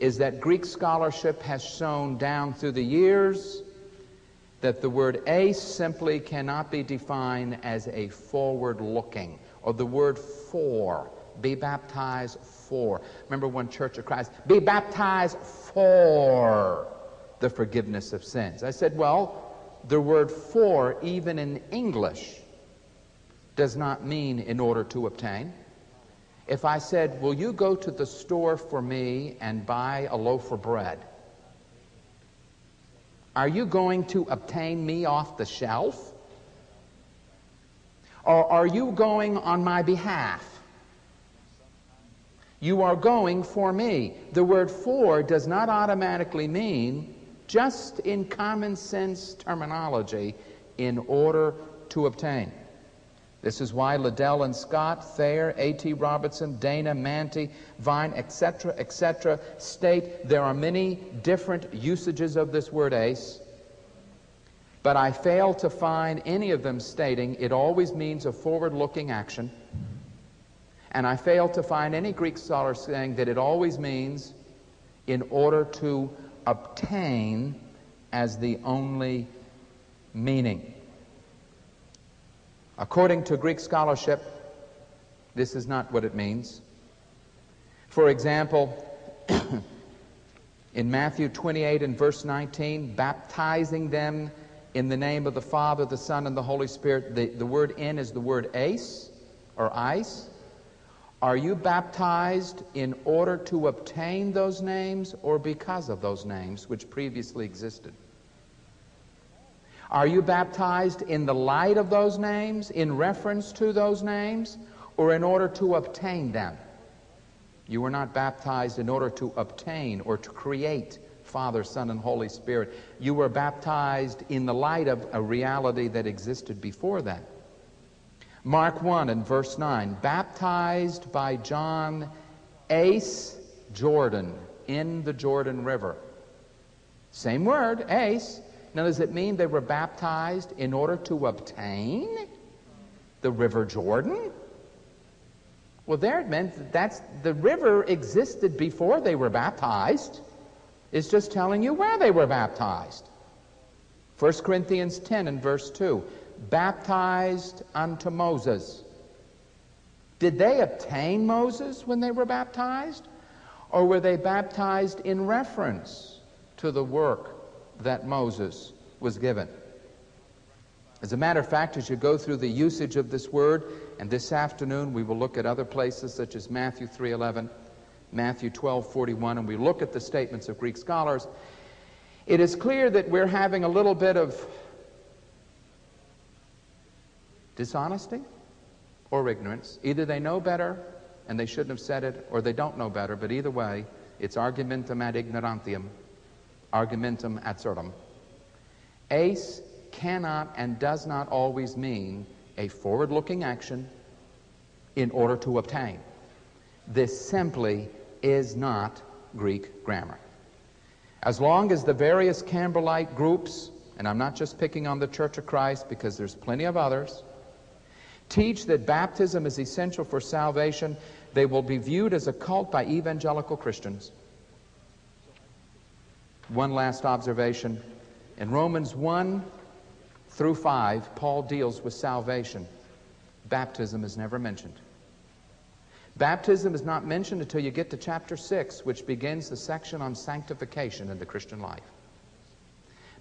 is that Greek scholarship has shown down through the years that the word eis simply cannot be defined as a forward-looking, or the word for, be baptized for. Remember one Church of Christ, be baptized for the forgiveness of sins. I said, well, the word for, even in English, does not mean in order to obtain. If I said, will you go to the store for me and buy a loaf of bread? Are you going to obtain me off the shelf? Or are you going on my behalf? You are going for me. The word for does not automatically mean, just in common sense terminology, in order to obtain. This is why Liddell and Scott, Thayer, A.T. Robertson, Dana, Manty, Vine, etc., etc., state there are many different usages of this word eis, but I fail to find any of them stating it always means a forward-looking action, and I fail to find any Greek scholar saying that it always means in order to obtain as the only meaning. According to Greek scholarship, this is not what it means. For example, in Matthew 28 and verse 19, baptizing them in the name of the Father, the Son, and the Holy Spirit, the word in is the word eis, or eis. Are you baptized in order to obtain those names or because of those names which previously existed? Are you baptized in the light of those names, in reference to those names, or in order to obtain them? You were not baptized in order to obtain or to create Father, Son, and Holy Spirit. You were baptized in the light of a reality that existed before that. Mark 1 and verse 9, baptized by John eis Jordan, in the Jordan River. Same word, eis. Now, does it mean they were baptized in order to obtain the river Jordan? Well, there it meant that the river existed before they were baptized. It's just telling you where they were baptized. 1 Corinthians 10 and verse 2, baptized unto Moses. Did they obtain Moses when they were baptized? Or were they baptized in reference to the work that Moses was given? As a matter of fact, as you go through the usage of this word, and this afternoon we will look at other places such as Matthew 3:11, Matthew 12:41, and we look at the statements of Greek scholars, it is clear that we're having a little bit of dishonesty or ignorance. Either they know better and they shouldn't have said it, or they don't know better, but either way, it's argumentum ad ignorantiam, argumentum absurdum. Eis cannot and does not always mean a forward-looking action in order to obtain. This simply is not Greek grammar. As long as the various Campbellite groups, and I'm not just picking on the Church of Christ because there's plenty of others, teach that baptism is essential for salvation, they will be viewed as a cult by evangelical Christians. One last observation. In Romans 1 through 5, Paul deals with salvation. Baptism is never mentioned. Baptism is not mentioned until you get to chapter 6, which begins the section on sanctification in the Christian life.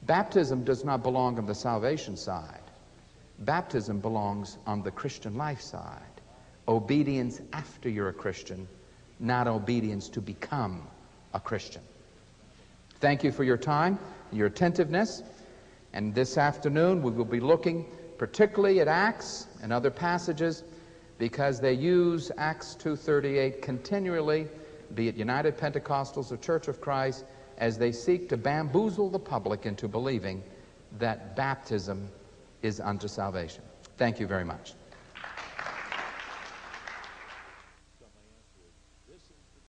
Baptism does not belong on the salvation side. Baptism belongs on the Christian life side. Obedience after you're a Christian, not obedience to become a Christian. Thank you for your time, your attentiveness. And this afternoon we will be looking particularly at Acts and other passages because they use Acts 2:38 continually, be it United Pentecostals or Church of Christ, as they seek to bamboozle the public into believing that baptism is unto salvation. Thank you very much.